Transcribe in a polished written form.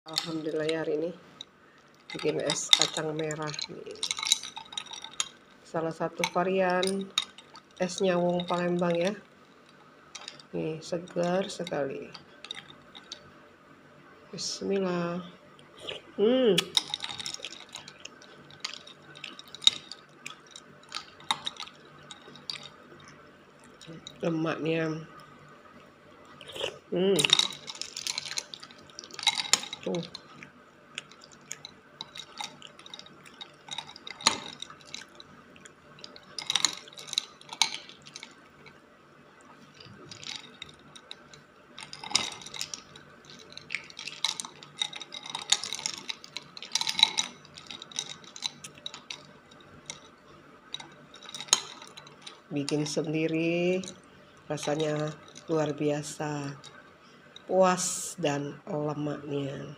Alhamdulillah ya hari ini bikin es kacang merah nih. Salah satu varian es nyawung Palembang ya. Nih segar sekali. Bismillah. Lemaknya. Tuh. Bikin sendiri rasanya luar biasa, puas dan lemaknya.